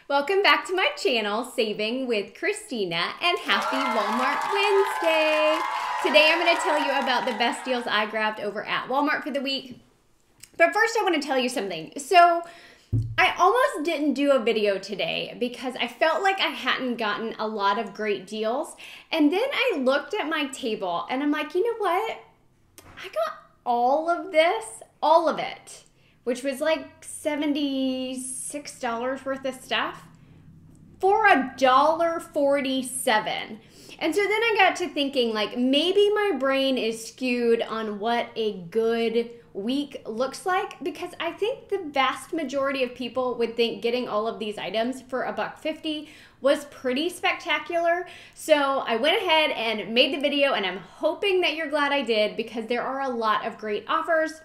Welcome back to my channel, Saving with Christina, and happy Walmart Wednesday. Today I'm going to tell you about the best deals I grabbed over at Walmart for the week. But first I want to tell you something. So I almost didn't do a video today because I felt like I hadn't gotten a lot of great deals. And then I looked at my table and I'm like, you know what? I got all of this, all of it, which was like $76 worth of stuff for $1.47. And so then I got to thinking, like, maybe my brain is skewed on what a good week looks like, because I think the vast majority of people would think getting all of these items for $1.50 was pretty spectacular. So I went ahead and made the video, and I'm hoping that you're glad I did, because there are a lot of great offers.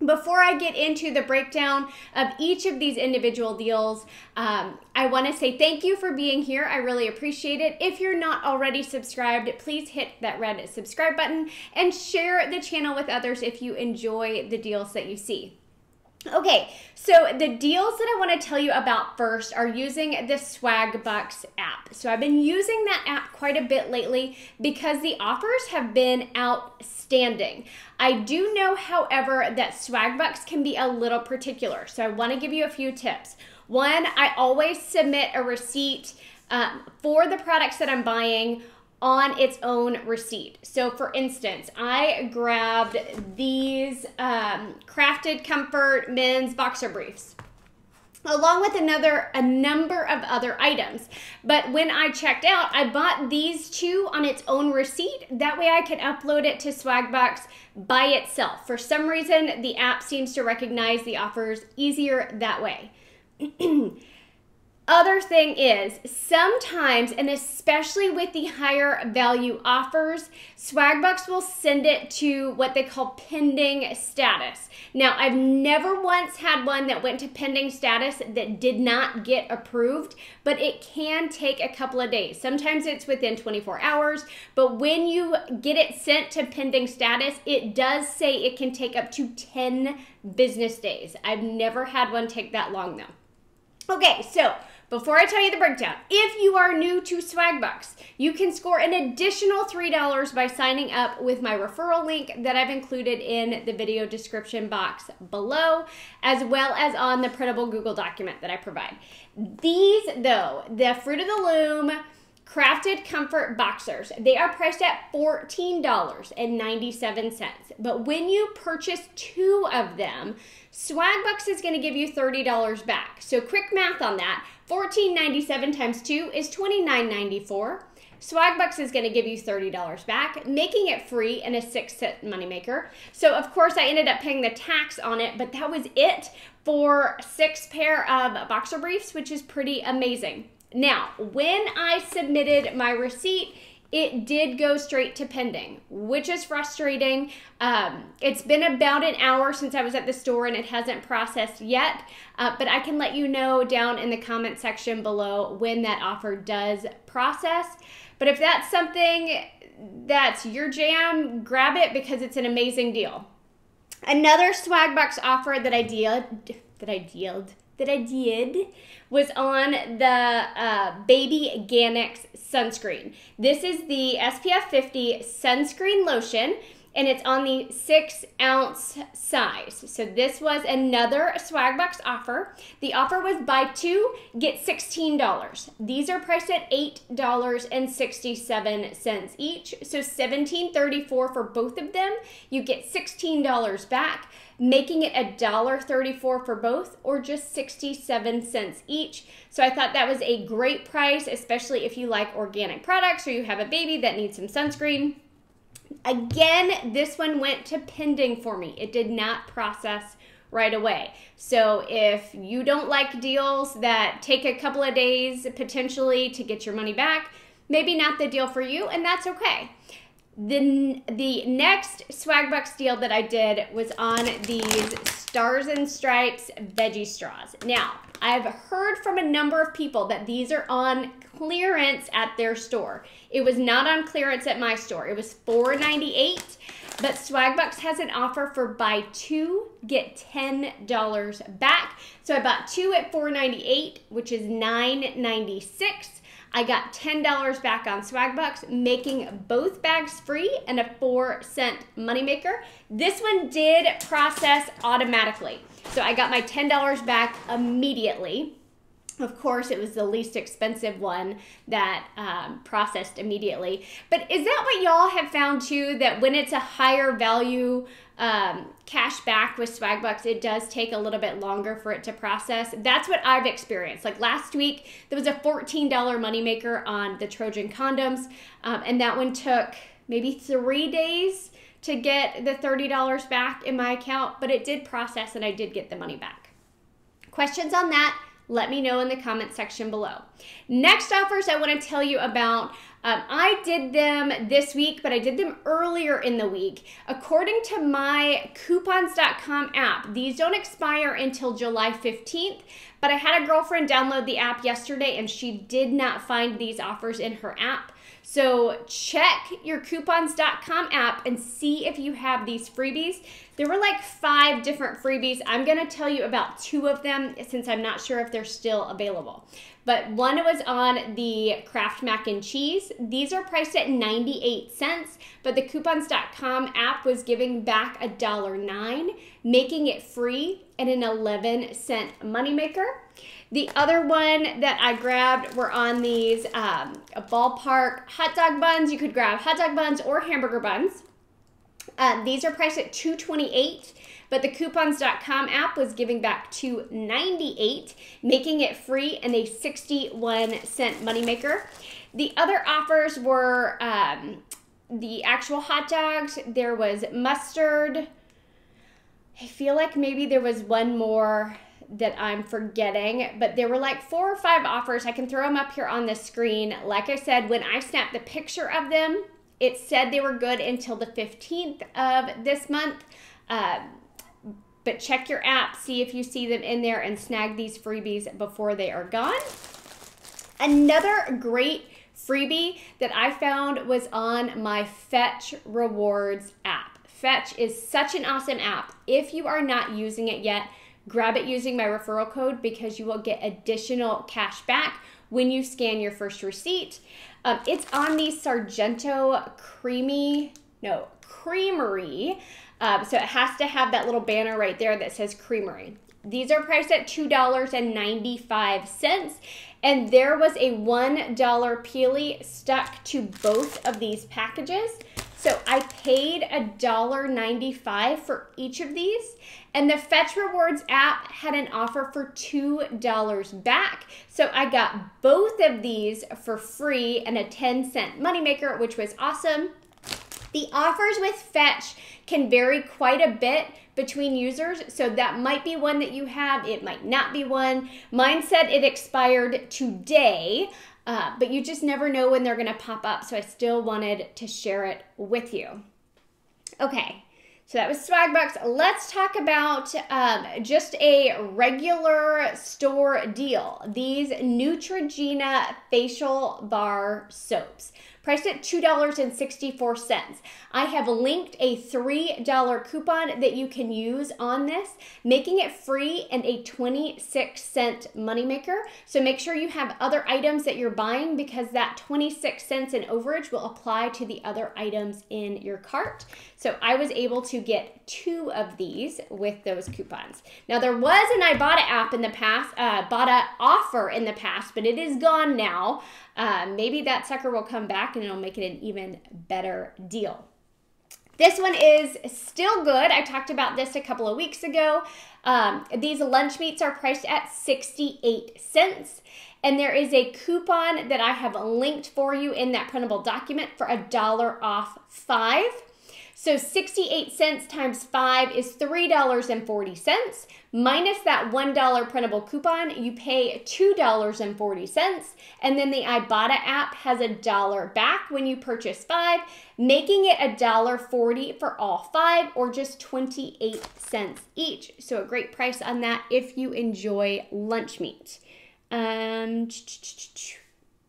Before I get into the breakdown of each of these individual deals, I want to say thank you for being here. I really appreciate it. If you're not already subscribed, please hit that red subscribe button and share the channel with others if you enjoy the deals that you see. Okay, so the deals that I want to tell you about first are using the Swagbucks app. So I've been using that app quite a bit lately because the offers have been outstanding. I do know, however, that Swagbucks can be a little particular, so I want to give you a few tips. One, I always submit a receipt for the products that I'm buying on its own receipt. So for instance, I grabbed these Crafted Comfort men's boxer briefs, along with a number of other items. But when I checked out, I bought these two on its own receipt. That way I could upload it to Swagbucks by itself. For some reason, the app seems to recognize the offers easier that way. Other thing is, sometimes, and especially with the higher value offers, Swagbucks will send it to what they call pending status. Now, I've never once had one that went to pending status that did not get approved, but it can take a couple of days. Sometimes it's within 24 hours, but when you get it sent to pending status, it does say it can take up to 10 business days. I've never had one take that long though. Okay, so before I tell you the breakdown, if you are new to Swagbucks, you can score an additional $3 by signing up with my referral link that I've included in the video description box below, as well as on the printable Google document that I provide. These, though, the Fruit of the Loom Crafted Comfort Boxers, they are priced at $14.97. But when you purchase two of them, Swagbucks is going to give you $30 back. So quick math on that. $14.97 times 2 is $29.94. Swagbucks is going to give you $30 back, making it free and a 6-cent moneymaker. So of course I ended up paying the tax on it, but that was it for 6 pair of boxer briefs, which is pretty amazing. Now, when I submitted my receipt, it did go straight to pending, which is frustrating. It's been about an hour since I was at the store and it hasn't processed yet, but I can let you know down in the comment section below when that offer does process. But if that's something that's your jam, grab it because it's an amazing deal. Another Swagbucks offer that I did was on the Baby Ganix sunscreen. This is the SPF 50 sunscreen lotion, and it's on the 6-ounce size. So this was another Swagbucks offer. The offer was buy two, get $16. These are priced at $8.67 each, so $17.34 for both of them. You get $16 back, making it $1.34 for both, or just 67 cents each. So I thought that was a great price, especially if you like organic products or you have a baby that needs some sunscreen. Again, this one went to pending for me. It did not process right away. So if you don't like deals that take a couple of days potentially to get your money back, maybe not the deal for you, and that's okay. The next Swagbucks deal that I did was on these Stars and Stripes veggie straws. Now, I've heard from a number of people that these are on clearance at their store. It was not on clearance at my store. It was $4.98. but Swagbucks has an offer for buy 2, get $10 back. So I bought 2 at $4.98, which is $9.96. I got $10 back on Swagbucks, making both bags free and a 4-cent moneymaker. This one did process automatically. So I got my $10 back immediately. Of course, it was the least expensive one that processed immediately. But is that what y'all have found too, that when it's a higher value cash back with Swagbucks, it does take a little bit longer for it to process? That's what I've experienced. Like last week, there was a $14 moneymaker on the Trojan condoms, and that one took maybe 3 days to get the $30 back in my account, but it did process and I did get the money back. Questions on that? Let me know in the comment section below. Next offers I want to tell you about. I did them this week, but I did them earlier in the week. According to my coupons.com app, these don't expire until July 15th, but I had a girlfriend download the app yesterday and she did not find these offers in her app. So check your coupons.com app and see if you have these freebies. There were like 5 different freebies. I'm going to tell you about 2 of them since I'm not sure if they're still available. But one was on the Kraft Mac and Cheese. These are priced at 98 cents, but the coupons.com app was giving back $1.09, making it free and an 11-cent moneymaker. The other one that I grabbed were on these ballpark hot dog buns. You could grab hot dog buns or hamburger buns. These are priced at $2.28, but the coupons.com app was giving back $2.98, making it free and a 61-cent moneymaker. The other offers were the actual hot dogs. There was mustard. I feel like maybe there was one more that I'm forgetting, but there were like 4 or 5 offers. I can throw them up here on the screen. Like I said, when I snapped the picture of them, it said they were good until the 15th of this month. But check your app, see if you see them in there, and snag these freebies before they are gone. Another great freebie that I found was on my Fetch Rewards app. Fetch is such an awesome app. If you are not using it yet, grab it using my referral code because you will get additional cash back when you scan your first receipt. It's on the Sargento Creamery. So it has to have that little banner right there that says Creamery. These are priced at $2.95, and there was a $1 peelie stuck to both of these packages. So I paid $1.95 for each of these, and the Fetch Rewards app had an offer for $2 back. So I got both of these for free and a 10-cent moneymaker, which was awesome. The offers with Fetch can vary quite a bit between users, so that might be one that you have. It might not be one. Mine said it expired today, but you just never know when they're going to pop up, so I still wanted to share it with you. Okay, so that was Swagbucks. Let's talk about just a regular store deal. These Neutrogena facial bar soaps, priced at $2.64. I have linked a $3 coupon that you can use on this, making it free and a 26-cent moneymaker. So make sure you have other items that you're buying because that 26 cents in overage will apply to the other items in your cart. So I was able to get 2 of these with those coupons. Now there was an Ibotta app in the past, Ibotta offer in the past, but it is gone now. Maybe that sucker will come back and it'll make it an even better deal. This one is still good. I talked about this a couple of weeks ago. These lunch meats are priced at 68 cents. And there is a coupon that I have linked for you in that printable document for $1 off 5. So 68 cents times 5 is $3.40. Minus that $1 printable coupon, you pay $2.40. And then the Ibotta app has $1 back when you purchase 5, making it $1.40 for all 5, or just 28 cents each. So a great price on that if you enjoy lunch meat.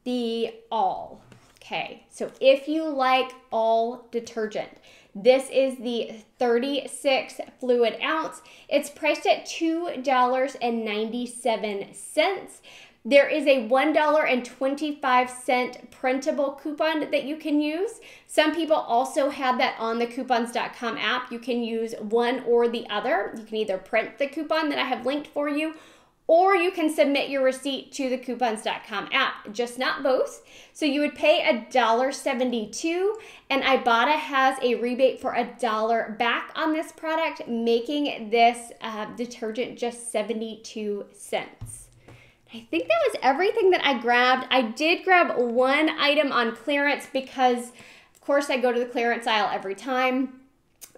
The All. Okay, so if you like All detergent, This is the 36 fluid ounce. It's priced at $2.97. There is a $1.25 printable coupon that you can use. Some people also have that on the coupons.com app. You can use one or the other. You can either print the coupon that I have linked for you, or you can submit your receipt to the coupons.com app, just not both. So you would pay $1.72, and Ibotta has a rebate for $1 back on this product, making this detergent just 72 cents. I think that was everything that I grabbed. I did grab one item on clearance because, of course, I go to the clearance aisle every time.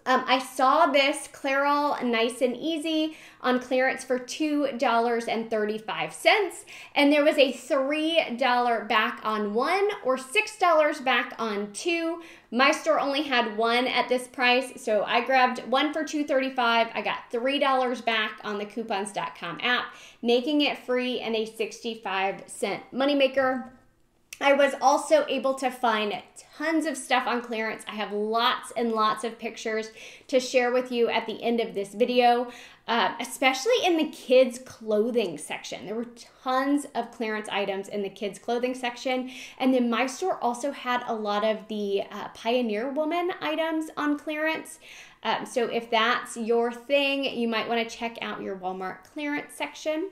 I saw this Clairol Nice and Easy on clearance for $2.35, and there was a $3 back on one or $6 back on two. My store only had one at this price, so I grabbed one for $2.35. I got $3 back on the coupons.com app, making it free and a 65-cent moneymaker. I was also able to find tons of stuff on clearance. I have lots and lots of pictures to share with you at the end of this video, especially in the kids' clothing section. There were tons of clearance items in the kids' clothing section. And then my store also had a lot of the Pioneer Woman items on clearance. So if that's your thing, you might want to check out your Walmart clearance section.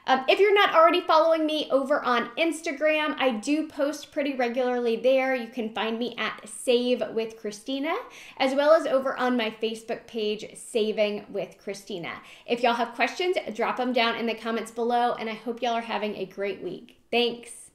If you're not already following me over on Instagram, I do post pretty regularly there. You can find me at Save with Christina, as well as over on my Facebook page, Saving with Christina. If y'all have questions, drop them down in the comments below, and I hope y'all are having a great week. Thanks.